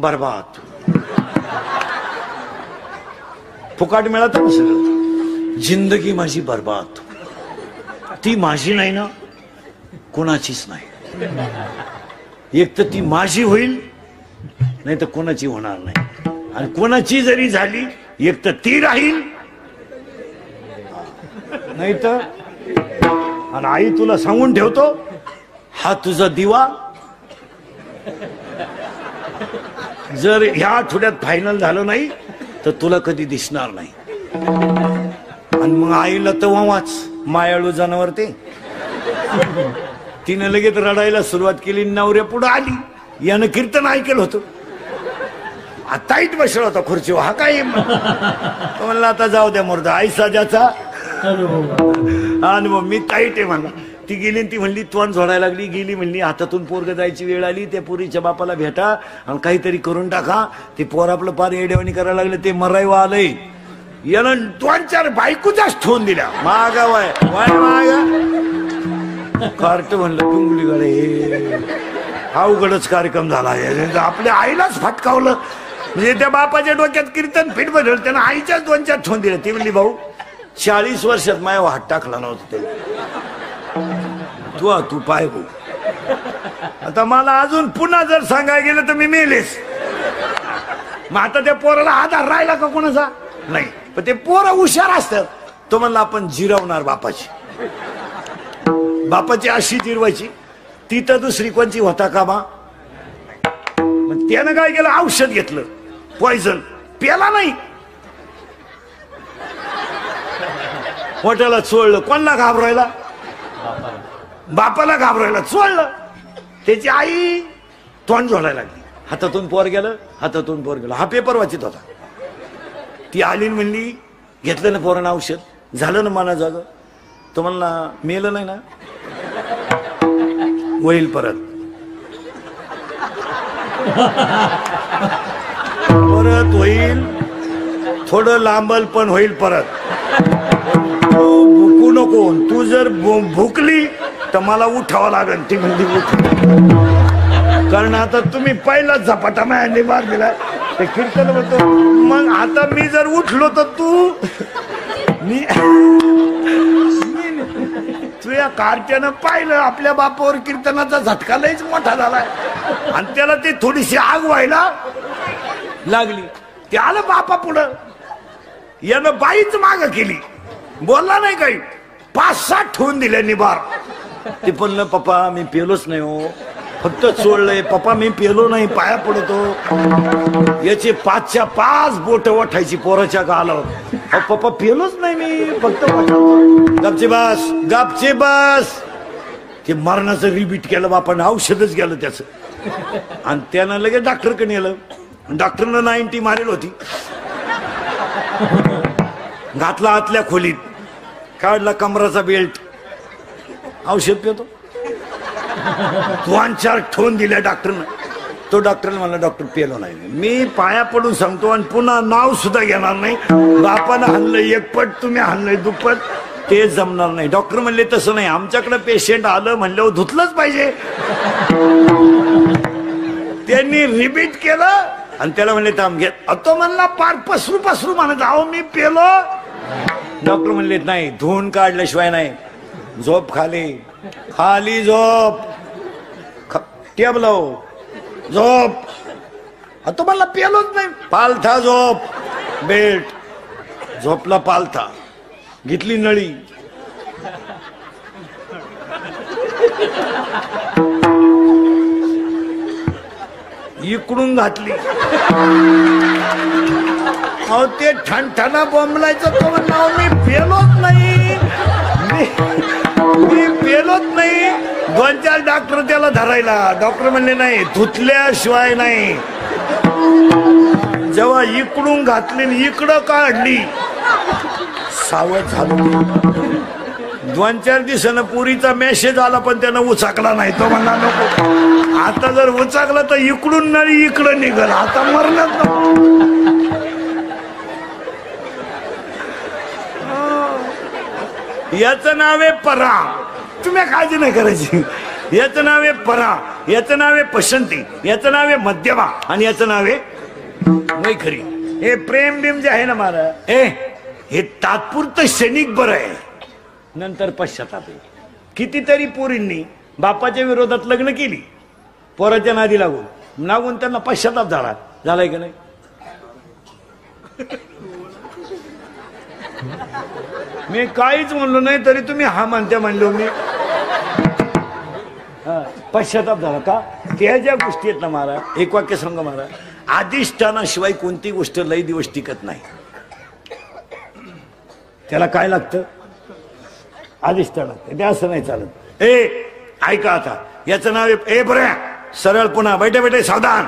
बरबाद. फुकाट मिळत ना सगळं. जिंदगी माझी बरबाद. ती माझी नाही ना, कोणाचीच नाही. एक तर ती माझी होईल, नाही तर कोणाची होणार नाही. आणि कोणाची जरी झाली, एक तर ती राहील, नाही तर. आणि आई तुला सांगून ठेवतो, हा तुझा दिवा जर ह्या आठवड्यात फायनल झालं नाही तर तुला कधी दिसणार नाही. आणि मग आईला तर वाच, मायाळू जनावर ते. तिने लगेच रडायला सुरुवात केली. नवऱ्या पुढे आली. यानं कीर्तन ऐकलं होतं. ताईट बसला होता खुर्चीवर. हा काय म्हणला आता जाऊ द्या मुर्दा, आई साजाचा आणि मग मी ताईट आहे म्हणला. ती गेली ती म्हणली तोंड झोडायला लागली. गेली म्हणली हातातून पोरग जायची वेळ आली. त्या पोरीच्या बापाला भेटा आणि काहीतरी करून टाका. ते पोर आपलं पार येडेवाणी करायला लागलं. ते मरायवा आलंय. यानं 2-4 बायकोचाच ठेवून दिल्या. मागा वाय वाय मागा कार्ट म्हणलं पिंगुलीकडे. हा उघडच कार्यक्रम झाला. आपल्या आईलाच फटकावलं. म्हणजे त्या बापाच्या डोक्यात कीर्तन फिट बदल. त्यानं आईच्याच 2-4 ठेवून दिल्या. ती म्हणली भाऊ 40 वर्षात माझ्या हात टाकला नव्हता तू पाय भाऊ. आता मला अजून पुन्हा जर सांगायला गेलं तर मी मेलेस. मग आता त्या पोराला आधार राहिला का कोणाचा नाही. पण ते पोरं हुशार असतात. तो म्हणला आपण जिरवणार बापाची. बापाची अशी जिरवायची. ती तर दुसरी कोणची होता का बा. मग त्यानं काय केलं, औषध घेतलं पॉइझन. प्याला नाही, हॉटेलात चोळलं. कोणाला घाबरायला, बापाला घाबरायला चोळलं. त्याची आई तोंड झोडायला लागली. हातातून पोर गेलं, हातातून पोर गेलं. हा पेपर वाचित होता. ती आली म्हणली घेतलं ना पोरानं औषध, झालं ना मना जाग. तो म्हणला मेलं नाही ना, होईल परत. परत होईल, थोडं लांबल पण होईल परत. भुकू नको. तू जर भुकली तर मला उठावं लागेल. ती म्हणली उठ. कारण आता तुम्ही पहिला झपाटा मायाने मार दिला. ते कीर्तन होतं. मग आता मी जर उठलो तर तू तुझ्या कार्ट्यानं पाहिलं आपल्या बापावर कीर्तनाचा झटका लईच मोठा झालाय. आणि त्याला ते थोडीशी आग व्हायला लागली. ते आलं बापा पुढं. यानं बाईच माग केली. बोलला नाही काही. 5-7 ठेवून दिले निबार. ते म्हणलं पप्पा मी पेलोच नाही हो, फक्त चोळलंय. पप्पा मी पेलो नाही, पाया पडतो. याचे 5च्या 5 बोट वठायची पोराच्या गालावर. पप्पा पेलोच नाही मी, फक्त गपचे बस, गपचे बस. ते मरणाचं रिपीट केलं बापानं. औषधच गेलं त्याचं. आणि त्यानं लगेच डॉक्टरकडे नेलं. डॉक्टरनं 90 मारेल होती. घातला आतल्या खोलीत, काढला कमराचा बेल्ट. औषध पितो. 2-4 ठेवून दिल्या डॉक्टरनं. तो डॉक्टरने म्हणला डॉक्टर पेलो नाही. मी पाया पडून सांगतो आणि पुन्हा नाव सुद्धा घेणार नाही. बापानं हाणलंय 1 पट, तुम्ही हाणलंय 2 पट, ते जमणार नाही. डॉक्टर म्हणले तसं नाही, आमच्याकडे पेशंट आलं म्हणल्यावर धुतलंच पाहिजे. त्यांनी रिपीट केलं आणि त्याला म्हणले थांब घेत. तो म्हणला पार पसरू म्हणत अहो मी पेलो. डॉक्टर म्हणले नाही, धुवून काढल्याशिवाय नाही. झोप खाली, खाली झोप, टेबलाव झोप. तो म्हणला पेलोच नाही. पालथा झोप, बेल्ट. झोपला पालथा. घेतली नळी. इकडून घातली. अहो ते ठणठणा बोंबलायचं. तो म्हणला मी पेलोच नाही, मी पेलोच नाही. 2-4 डॉक्टर त्याला धरायला. डॉक्टर म्हणले नाही, धुतल्याशिवाय नाही. जेव्हा इकडून घातली इकडं काढली, सावध झालो. 2-4 दिवसानं पुरीचा मेसेज आला पण त्यानं उचाकला नाही. तो म्हणला नको, आता जर उचाकला तर इकडून नळी इकडं निघल. आता मरणार नको. याचं नाव आहे परा. तुम्ही काळजी नाही करायची. याचं नाव आहे परा, याचं नाव आहे पसंती, याचं नाव आहे मध्यमा आणि याचं नाव आहे वैखरी. हे प्रेम बिम जे आहे ना महाराज, हे तात्पुरतं क्षणिक बरं आहे, नंतर पश्चाताप आहे. कितीतरी पोरींनी बापाच्या विरोधात लग्न केली, पोराच्या नादी लागून त्यांना पश्चाताप झालाय का नाही? मी काहीच म्हणलो नाही तरी तुम्ही हा म्हणत्या म्हणलो मी. पश्चाताप झाला का? त्या ज्या गोष्टी आहेत ना महाराज, एक वाक्य सांगा महाराज, अधिष्ठानाशिवाय कोणती गोष्ट लई दिवस टिकत नाही. त्याला काय लागतं? अधिष्ठान. ते असं नाही चालत. ऐका आता, याचं नाव आहे बरं सरळ, पुन्हा बैठे सावधान.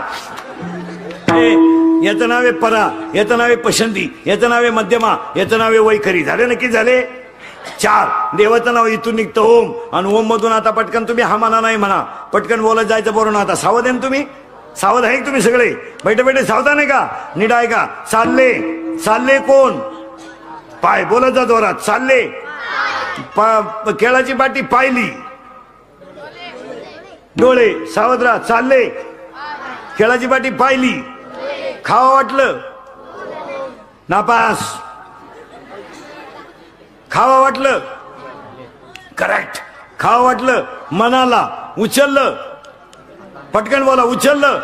याचं नाव आहे परा, याचं नाव आहे पसंती, याचं नाव आहे मध्यमा, याचं नाव आहे वैखरी. झाले नक्की झाले 4. देवाचं नाव इथून निघतं ओम, आणि ओम मधून आता पटकन तुम्ही हा म्हणा नाही म्हणा, पटकन बोलत जायचं बरोबर. आता सावध आहे तुम्ही, सावध आहे तुम्ही सगळे, बैठे सावधान आहे का? नीट आहे का? चालले कोण? पाय. बोलत जा जोरात. चालले केळाची बाटी पाहिली, डोळे. सावध राहा. चालले केळाची बाटी पाहिली, खावा वाटलं नापास, खावा वाटलं करेक्ट, खावा वाटलं मनाला उचललं, पटकन बोला, उचललं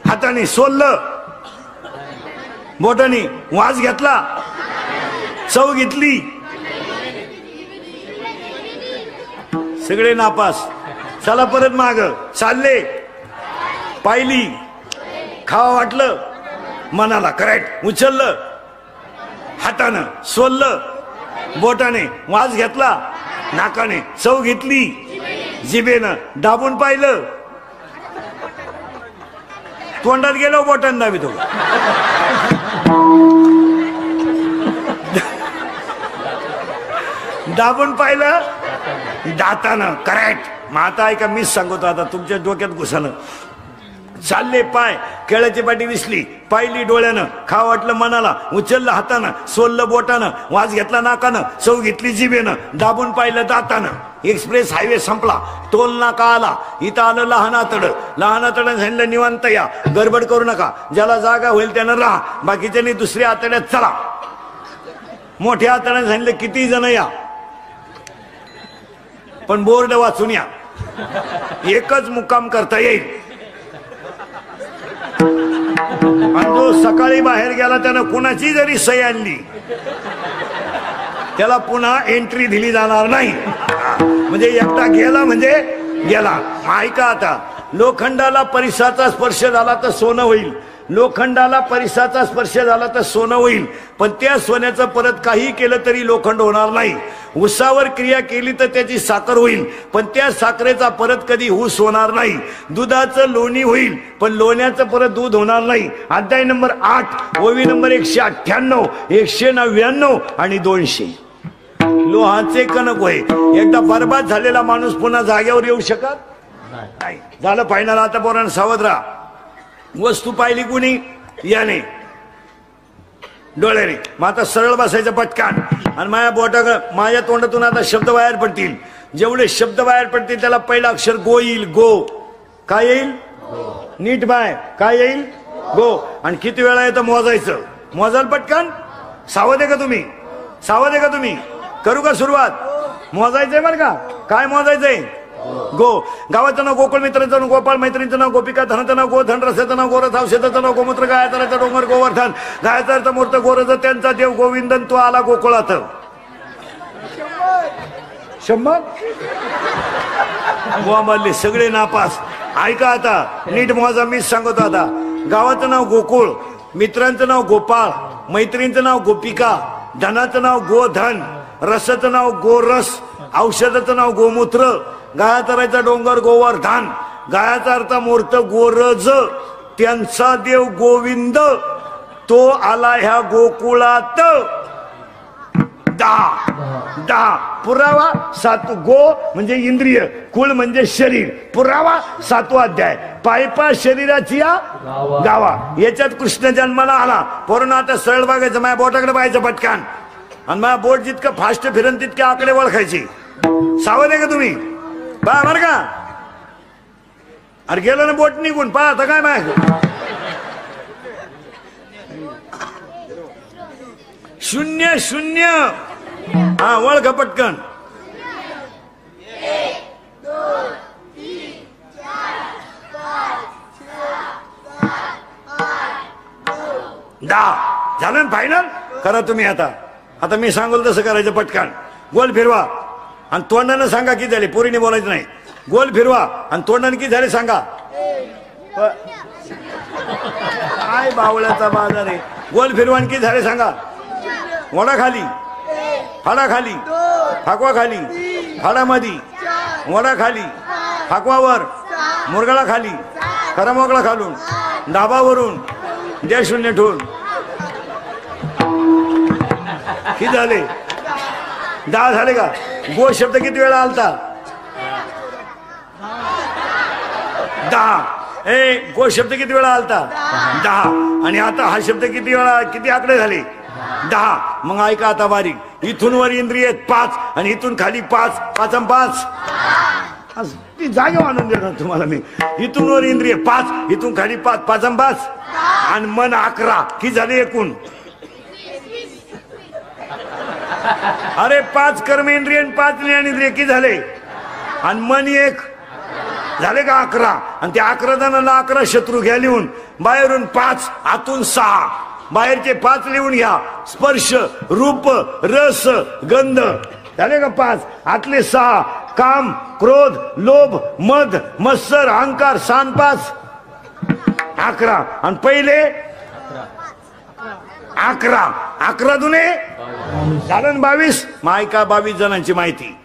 हाताने, सोललं बोटाने, वास घेतला, चव घेतली, सगळे नापास. चला परत माग. चालले पाहिली, खावा वाटलं मनाला करेक्ट, उचललं हातानं, सोललं बोटाने, वास घेतला नाकाने, चव घेतली जिभेनं, दाबून पाहिलं, तोंडात गेलो बोटाने दाबितो, दाबून पाहिलं दातानं करेक्ट. मग आता ऐका, मीच सांगतो आता, तुमच्या डोक्यात घुसानं. चालले पाय, केळ्याची पाटी दिसली, पाहिली डोळ्यानं, खाव वाटलं मनाला, उचललं हातानं, सोललं बोटानं, वास घेतला नाकानं, चव घेतली जिभेनं, दाबून पाहिलं दातानं. एक्सप्रेस हायवे संपला, टोल नाका आला, इथं आलं लहान आतडं सांगितलं निवांत या, गडबड करू नका, ज्याला जागा होईल त्यानं राहा, बाकीच्यांनी दुसऱ्या आतड्यात चला. मोठ्या आतड्यानं सांगितलं किती जण या, पण बोर्ड वाचून या, एकच मुक्काम करता येईल. आणि जो सकाळी बाहेर गेला त्यानं कुणाची जरी सही आणली त्याला पुन्हा एंट्री दिली जाणार नाही. म्हणजे एकटा गेला म्हणजे गेला. ऐका आता, लोखंडाला परिसाचा स्पर्श झाला तर सोनं होईल, लोखंडाला परिसाचा स्पर्श झाला तर सोनं होईल, पण त्या सोन्याचं परत काही केलं तरी लोखंड होणार नाही. ऊसावर क्रिया केली तर त्याची साखर होईल, पण त्या साखरेचा परत कधी ऊस होणार नाही. दुधाचं लोणी होईल, पण लोण्याचं परत दूध होणार नाही. अध्याय नंबर 8, ओवी नंबर 198, 199 आणि 200. लोहाचे कणक होय. एकदा बर्बाद झालेला माणूस पुन्हा जागेवर येऊ शकत नाही. झालं फायनल. आता पोरांनो सावध राहा. वस्तू पाहिली कुणी? याने, डोळ्याने. मग आता सरळ बसायचं पटकान, आणि माझ्या तोंडातून आता शब्द बाहेर पडतील. जेवढे शब्द बाहेर पडतील त्याला पहिला अक्षर गो येईल. गो काय येईल? नीट बाय काय येईल? गो. आणि किती वेळा येतं मोजायचं. मोजाल पटकान. सावध आहे का तुम्ही? सावध आहे का तुम्ही? करू का सुरुवात? मोजायचंय बरं का. काय मोजायचंय? गो. गावाचं नाव गोकुळ, मित्रांचं नाव गोपाळ, मैत्रिणीचं नाव गोपिका, धनाचं नाव गोधन, रसाचं नाव गोरथ, औषधाचं नाव गोमूत्र, गायचा डोंगर गोवर्धन, गायचा मूर्त गोरज, त्यांचा देव गोविंदन, तो आला गोकुळात. 100 गोमारले सगळे नापास. ऐका आता नीट मोजा, मीच सांगतो आता. गावाचं नाव गोकुळ, मित्रांचं नाव गोपाळ, मैत्रिणीचं नाव गोपिका, धनाचं नाव गोधन, रसाचं नाव गोरस, औषधाचं नाव गोमूत्र, गायाचा डोंगर गोवर्धन, गायाचा अर्थ मूर्त गोरज, त्यांचा देव गोविंद, तो आला ह्या गोकुळात. 10 पुरावा. 7 गो म्हणजे इंद्रिय, कुळ म्हणजे शरीर, पुरावा 7वा अध्याय. पायपा शरीराची या गावा. याच्यात कृष्ण जन्माला आला. पोरण आता सरळ बघायचं, माझ्या बोटाकडे पाहायचं पटकान, आणि माझ्या बोट जितकं फास्ट फिरन तितके आकडे ओळखायचे. सावध आहे का तुम्ही? पहा बर का. अरे गेलं ना बोट निघून. पहा आता काय माहिती. शून्य शून्य. हा ओळखा पटकन. 10 झालं ना फायनल. करा तुम्ही आता. आता मी सांगेल तसं करायचं. पटकन गोल फिरवा आणि तोंडानं सांगा किती झाले. पोरीने बोलायचं नाही. गोल फिरवा आणि तोंडाने किती झाले सांगा. काय बावळ्याचा बाजार आहे. गोल फिरवा आणि किती झाले सांगा. वडा खाली, फाडा खाली, फाकवा खाली, फाडा मधी, वडा खाली, फाकवावर, मुरगाळा खाली, खरा मोकळा खालून, डाबावरून, द्या शून्य ठेवून. किती झाले? 10 झाले का? गो शब्द किती वेळा आलता? 10. गो शब्द किती वेळा आलता? 10. आणि आता हा शब्द किती वेळा, किती आकडे झाले? 10. मग ऐका आता बारीक. इथून वर इंद्रिय 5 आणि इथून खाली 5. 5 आणि 5 ती जागे आणून देणार तुम्हाला मी. इथून वर इंद्रिय 5, इथून खाली 5. 5 आणि 5 आणि मन 11. किती झाले एकूण? अरे 5 कर्मेंद्रिय आणि 5 ज्ञानेंद्रिय किती झाले? आणि मन 1 झाले का? 11. आणि त्या 11 जणांना 11 शत्रू घ्या लिहून. बाहेरून 5, आतून 6. बाहेरचे 5 लिहून घ्या. स्पर्श, रूप, रस, गंध झाले का 5. आतले 6 काम, क्रोध, लोभ, मद, मत्सर, अहंकार. 6 5 11. आणि पहिले 11. 11 दुने झालं 22. मायका 22 जणांची माहिती.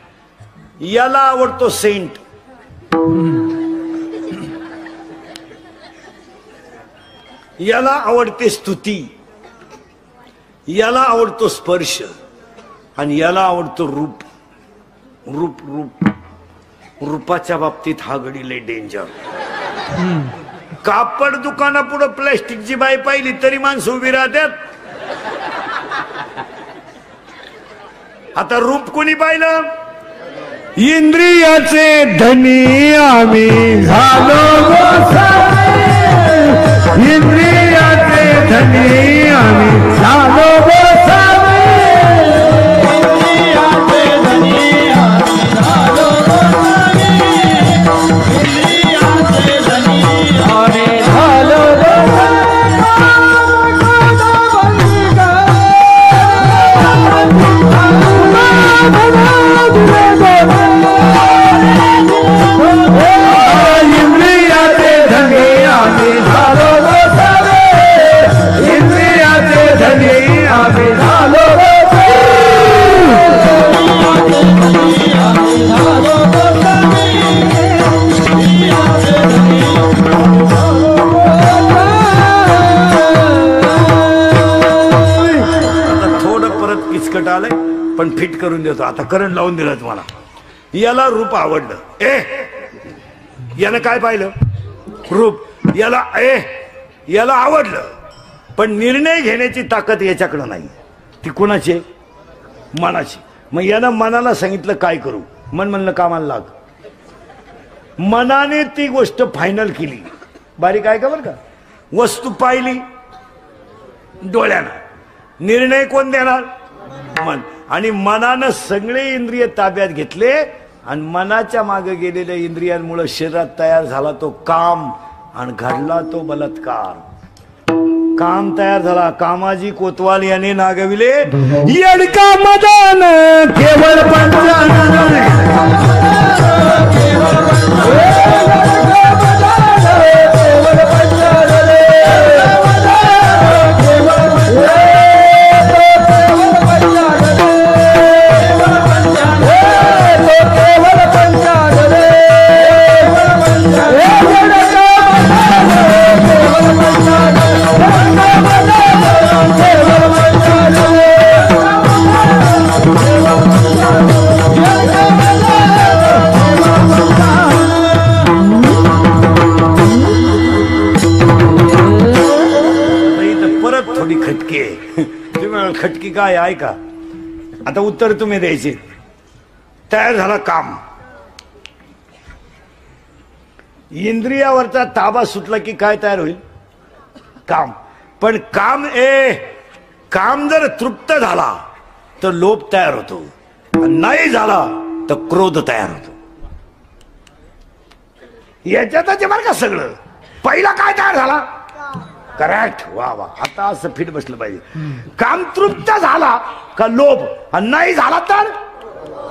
याला आवडतो सेंट. याला आवडते स्तुती. याला आवडतो स्पर्श आणि याला आवडतो रूप. रूप रूप रूपाच्या बाबतीत हा गडी लय डेंजर. कापड दुकानापुढे प्लॅस्टिकची बाई पाहिली तरी माणसं उभी राहतात. आता रूप कोणी पाहिलं? इंद्रियाचे धनी आम्ही झालो. इंद्रियाचे धनी आम्ही झालो. पण फिट करून देतो. आता करंट लावून दिलं तुम्हाला. याला रूप आवडलं. यानं काय पाहिलं? रूप. याला आवडलं. पण निर्णय घेण्याची ताकद याच्याकडे नाही. ती कोणाची? मनाची. मग यानं मनाला सांगितलं काय करू. मन म्हणलं कामाला लाग. मनाने ती गोष्ट फायनल केली. बारीक आहे का बरं का. वस्तू पाहिली डोळ्यानं. निर्णय कोण देणार? मन. आणि मनानं सगळे इंद्रिय ताब्यात घेतले आणि मनाच्या मागे गेलेल्या इंद्रियांमुळे शरीरात तयार झाला तो काम आणि घडला तो बलात्कार. काम तयार झाला. कामाजी कोतवाल याने नागविले येडका मदान केवळ पंचानन. खटकी काय आहे का? आता उत्तर तुम्ही द्यायचे. तयार झाला काम. इंद्रियावरचा ताबा सुटला की काय तयार होईल? काम. पण काम जर तृप्त झाला तर लोभ तयार होतो, नाही झाला तर क्रोध तयार होतो. याच्यातच बरं का सगळं. पहिला काय तयार झाला? करेक्ट. वा वा, आता असं फिट बसलं पाहिजे. काम तृप्त झाला का लोभ, आणि नाही झाला तर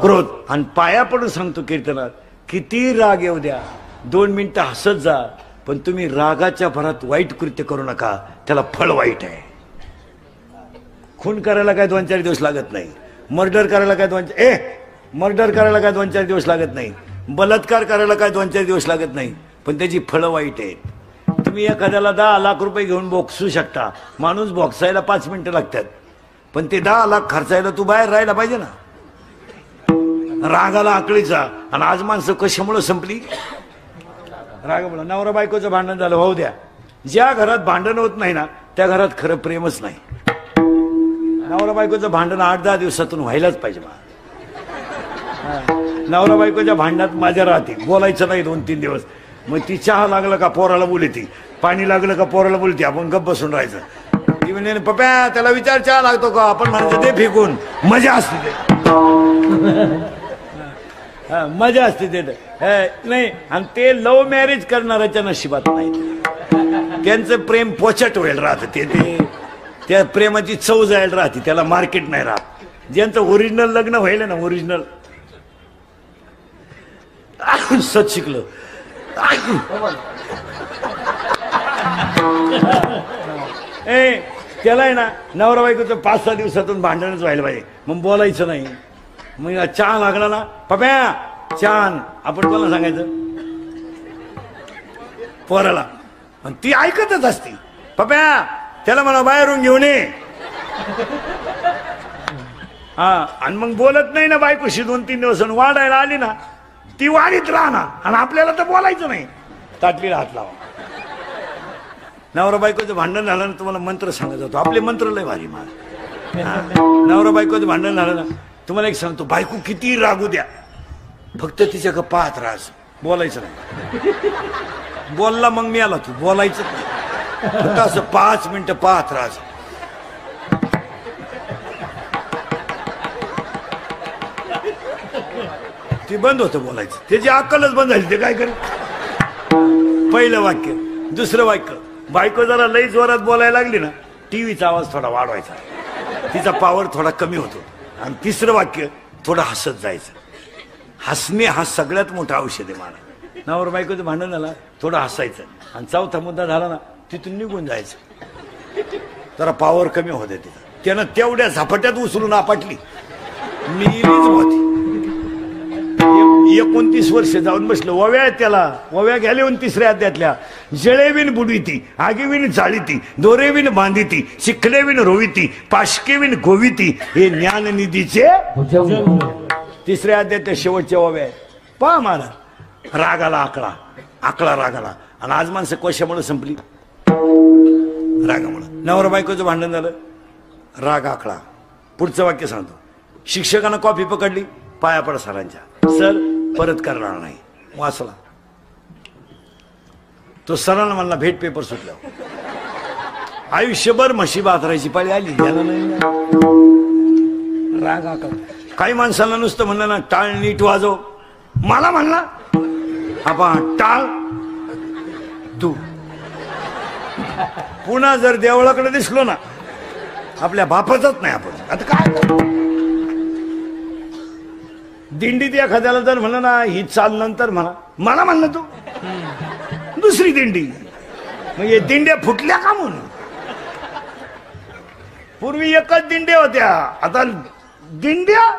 क्रोध. आणि पाया पडून सांगतो कीर्तनात, किती राग येऊ द्या, 2 मिनिटं हसत जा, पण तुम्ही रागाच्या भरात वाईट कृत्य करू नका, त्याला फळ वाईट आहे. खून करायला काय 2-4 दिवस लागत नाही. मर्डर करायला काय 2-4 दिवस लागत नाही. बलात्कार करायला काय 2-4 दिवस लागत नाही, पण त्याची फळं वाईट आहेत. तुम्ही एखाद्याला 10 लाख रुपये घेऊन बोक्सू शकता, माणूस बोक्सायला 5 मिनिटं लागतात, पण ते 10 लाख खर्चायला तू बाहेर राहायला पाहिजे ना. रागाला आकळीचा. आणि आज माणसं कशामुळे संपली? रागामुळे. नवरा बायकोचं भांडण झालं, होऊ द्या. ज्या घरात भांडण होत नाही ना, त्या घरात खरं प्रेमच नाही. नवरा बायकोचं भांडण 8-10 दिवसातून व्हायलाच पाहिजे. नवरा बायकोच्या भांडणात माझ्या राहते, बोलायचं नाही 2-3 दिवस. मग ती चहा लागलं का पोराला बोलती, पाणी लागलं का पोराला बोलती, आपण गप्प बसून राहायचं. ती म्हणजे पप्या त्याला विचार चहा लागतो का, आपण म्हणायचं ते फेकून. मजा असते ते, मजा असते ते नाही. आणि ते लव्ह मॅरेज करणाऱ्याच्या नशिबात नाही. त्यांचं प्रेम पोचट होईल राहतं, ते त्या प्रेमाची चव जायला राहते, त्याला मार्केट नाही राहत. ज्यांचं ओरिजिनल लग्न व्हायला ना, ओरिजिनल सच शिकलं, त्याला आहे ना नवरा बायकोचं 5-6 दिवसातून भांडणच व्हायला पाहिजे. मग बोलायचं नाही. मग चहा लागला ना, पप्या छान, आपण कोणाला सांगायचं? पोराला. आणि ती ऐकतच असती. पप्या त्याला म्हणा बाहेरून घेऊन ये. हा. आणि मग बोलत नाही ना बायकोशी 2-3 दिवस. वाढायला आली ना, ती वाढीत राहणार, आणि आपल्याला तर बोलायचं नाही. ताटलीला हात लावा. नवरा बायकोचं भांडण झालं ना, तुम्हाला मंत्र सांगत जातो. आपले मंत्र लय भारी मार. नवरा बायकोचं भांडण झालं ना, तुम्हाला एक सांगतो, बायको किती रागू द्या, फक्त तिच्याकडे पाहत राहायचं, बोलायचं नाही. बोलला मग मी आला, तू बोलायचं फक्त असं 5 मिनिटं पाहत राहायचं. ते बंद होतं बोलायचं, त्याची अक्कलच बंद झाली. ते काय करे, पहिलं वाक्य, दुसरं वाक्य, बायको जरा लई जोरात बोलायला लागली ना, टीव्हीचा आवाज थोडा वाढवायचा, तिचा पॉवर थोडा कमी होतो. आणि तिसरं वाक्य, थोडं हसत जायचं. हसणे हा सगळ्यात मोठा औषध आहे मला. नवरा बायकोचं भांडण झालं, थोडं हसायचं. आणि चौथा मुद्दा झाला ना, तिथून निघून जायचं. जरा पॉवर कमी होते तिथं. त्यानं तेवढ्या झपाट्यात उचलून आपटली, मीलीच होती. 29 वर्ष जाऊन बसलं. ओव्या आहेत त्याला, ओव्या घ्याले 23ऱ्या अध्यायातल्या. जळेविन बुडविती, आगीविन जाळीती, दोरेविन बांधिती, शिखलेविन रोविती, पाशकेविन गोविती, हे ज्ञाननिधीचे 3ऱ्या अध्यायात शेवटच्या ओव्या आहे. पहा मला, रागाला आकळा, आकळा रागाला. आणि आज माणसं कशामुळे संपली? रागामुळे. नवरा बायकोचं भांडण झालं, राग आकळा. पुढचं वाक्य सांगतो, शिक्षकानं कॉफी पकडली, पाया पडा सरांच्या, सर परत करणार नाही. वाचला तो, सरांना म्हणला भेट पेपर सुटला. आयुष्यभर म्हशी बाथरायची पाळी आली, त्याला नाही. राग आकळा. काही माणसाला नुसतं म्हणलं ना, टाळ नीट वाजव, मला म्हणला आपण टाळ तू. पुन्हा जर देवळाकडे दिसलो ना, आपल्या बापाचंच नाही आपण. आता काय दिंडीत एखाद्याला जर म्हणलं ना, ही चाल नंतर म्हणा, मला म्हणलं तू दुसरी दिंडी. मग हे दिंड्या फुटल्या का म्हणून? पूर्वी एकच दिंड्या होत्या, आता दिंड्या.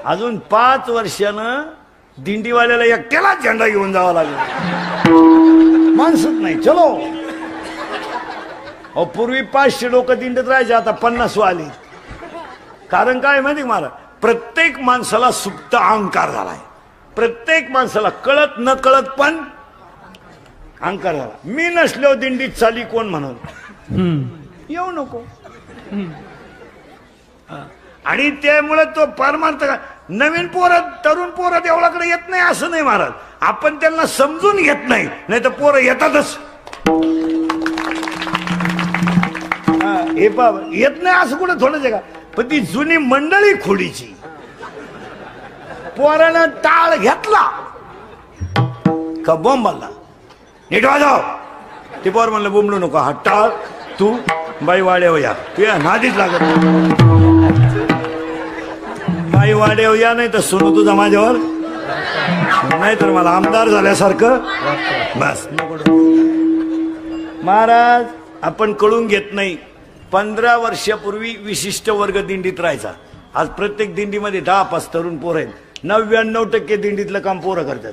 अजून 5 वर्षानं दिंडीवाल्याला एकट्याला झेंडा घेऊन जावा लागला, माणसंच नाही. चलो, पूर्वी 500 लोक दिंडीत राहायचे, आता 50 आली. कारण काय माहिती मला, प्रत्येक माणसाला सुप्त अहंकार झालाय. प्रत्येक माणसाला कळत न कळत पण अहंकार झाला. मी नसलो दिंडीत चाली कोण म्हणून, येऊ नको. आणि त्यामुळे तो परमार्थ नवीन पोरं तरुण पोरं देवळाकडे येत नाही असं नाही महाराज, आपण त्यांना समजून घेत नाही, नाही तर पोरं येतातच. हे बाबा येत नाही असं कुठं थोडंच आहे का, पण ती जुनी मंडळी खोडीची. पोरानं टाळ घेतला का बॉम्ब मारला, नीट वाजव. ते पोर म्हणलं बोंबलू नको, हा टाळ तू बाई वाड्याव या, तू या नादीच लागत बाई वाड्याव या, नाही तर सोनू तुझा माझ्यावर, नाही तर मला आमदार झाल्यासारखं बस. महाराज आपण कळून घेत नाही. 15 वर्षापूर्वी विशिष्ट वर्ग दिंडीत राहायचा. आज प्रत्येक दिंडीमध्ये 10-5 तरुण पोरं आहेत. 99% दिंडीतलं काम पोरं करतात.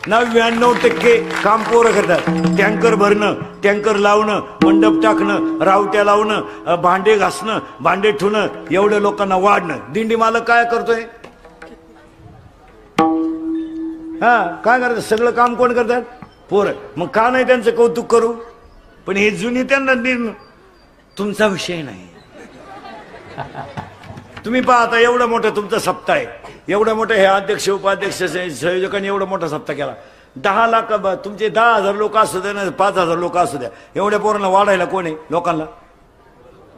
99% काम पोरं करतात. टँकर भरणं, टँकर लावणं, मंडप टाकणं, रावट्या लावणं, भांडे घासणं, भांडे ठेवणं, एवढ्या लोकांना वाढणं. दिंडी मालक काय करतोय? काय करतात? सगळं काम कोण करतात? पोरं. मग का नाही त्यांचं कौतुक करू? पण हे जुनी त्यांना तुमचा विषय नाही. तुम्ही पाहता एवढा मोठा तुमचा सप्ताह आहे, एवढा मोठा हे अध्यक्ष उपाध्यक्ष संयोजकांनी एवढा मोठा सप्ताह केला. 10 लाख तुमचे 10,000 लोक असू द्या ना, 5,000 लोक असू द्या, एवढ्या पोरांना वाढायला कोण आहे? लोकांना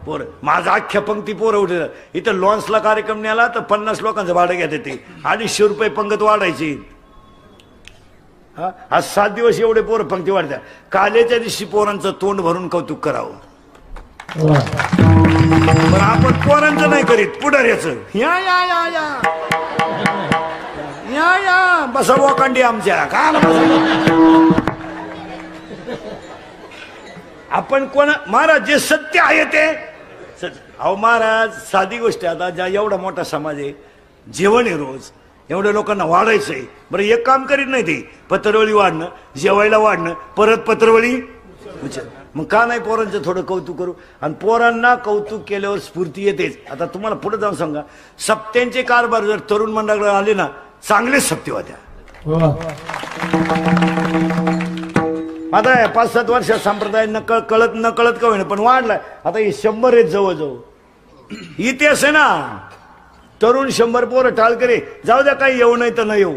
पोरं. माझा अख्ख्या पंक्ती पोरं उठे. इथं लॉन्सला कार्यक्रम न्याला तर 50 लोकांचं भाडं घेते ते, 250 रुपये पंगत वाढायची. आज 7 दिवस एवढे पोरं पंक्ती वाढत्या. कालेच्या दिवशी पोरांचं तोंड भरून कौतुक करावं, पण आपण पोरांचं नाही करीत, पुढाऱ्याचं. या या या या या या बसा वाकांडी आमच्या का आपण कोण? महाराज जे सत्य आहे ते अहो महाराज, साधी गोष्ट आहे. आता ज्या एवढा मोठा समाज आहे, जेवण आहे रोज, एवढ्या लोकांना वाढायचंय. बरं एक काम करीत नाही ते, पत्रवळी वाढणं, जेवायला वाढणं, परत पत्रवळी. मग का नाही पोरांचं थोडं कौतुक करू? आणि पोरांना कौतुक केल्यावर स्फूर्ती येतेच. आता तुम्हाला पुढे जाऊन सांगा, सप्त्यांचे कारभार जर तरुण मंडळाकडे आले ना, चांगलेच सप्ते होत्या. आता 5-7 वर्षात संप्रदाय कळत न कळत का होईना पण वाढलाय. आता हे 100 आहेत जवळजवळ. इतिहास आहे ना, तरुण 100 पोरं टाळकरे. जाऊ द्या काही येऊ नाही तर न येऊ,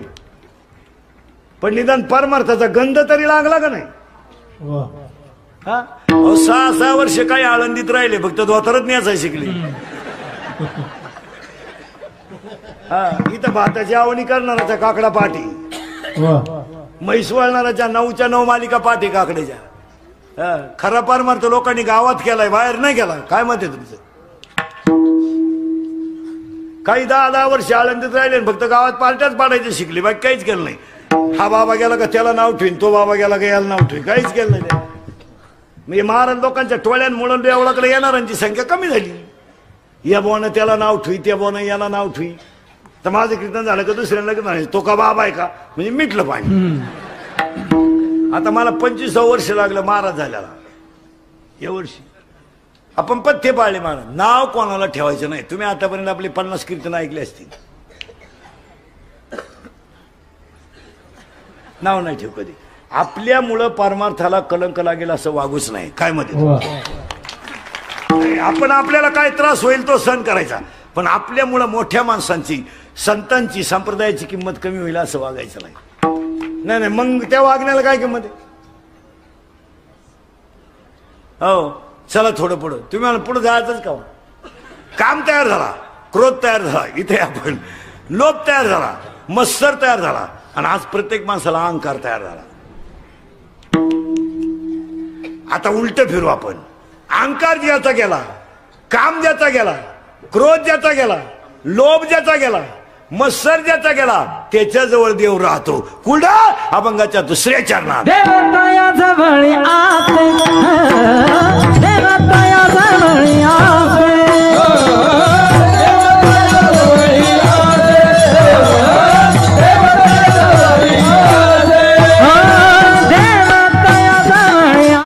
पण निदान परमार्थाचा गंध तरी लागला का नाही? 6-6 वर्ष काही आळंदीत राहिले, फक्त धोतरच न्यायचा शिकले. इथं भाताची आवणी करणाराच्या काकडा पाठी, म्हैस वळणाराच्या 9च्या 9 मालिका पाठी काकड्याच्या. खरा परमार्थ लोकांनी गावात केलाय, बाहेर नाही केला. काय मत आहे तुमचं? काही 10-10 वर्ष आळंदीत राहिले, फक्त गावात पार्ट्याच पाडायचे शिकले, बाकी काहीच केलं नाही. हा बाबा गेला का त्याला नाव ठेवीन, तो बाबा गेला का याला नाव ठेवीन, काहीच केलं नाही. म्हणजे महाराज लोकांच्या टोळ्यांमुळे देवळाकडे येणाऱ्यांची संख्या कमी झाली. या बोनं त्याला नाव ठेवी, त्या बोनं याला नाव ठेवी. तर माझं कीर्तन झालं का दुसऱ्याला लगेच म्हणायचं तो का बाबा आहे का, म्हणजे मिटलं पाणी. आता मला 25 वर्ष लागलं महाराज झाल्याला. या वर्षी आपण पथ्य पाळले. महाराज नाव कोणाला ठेवायचं नाही. तुम्ही आतापर्यंत आपली 50 कीर्तन ऐकली असतील, नाव नाही ठेव कधी. आपल्यामुळं परमार्थाला कलंक लागेल असं वागूच नाही. काय मध्ये आपण आपल्याला काय त्रास होईल तो सहन करायचा, पण आपल्यामुळं मोठ्या माणसांची, संतांची, संप्रदायाची किंमत कमी होईल असं वागायचं नाही. नाही नाही, मग त्या वागण्याला काय किंमत आहे? हो चला थोडं पुढं. तुम्ही मला पुढे जायचंच का? काम तयार झाला, क्रोध तयार झाला, इथे आपण लोभ तयार झाला, मत्सर तयार झाला, आणि आज प्रत्येक माणसाला अहंकार तयार झाला. आता उलट फिरू आपण. अहंकार ज्याचा गेला, काम ज्याचा गेला, क्रोध ज्याचा गेला, लोभ ज्याचा गेला, मत्सर ज्याचा गेला, त्याच्याजवळ देव राहतो. कुठं? अभंगाच्या 2ऱ्या चरणात. देवताया जवळ आते, देवताया जवळ आते.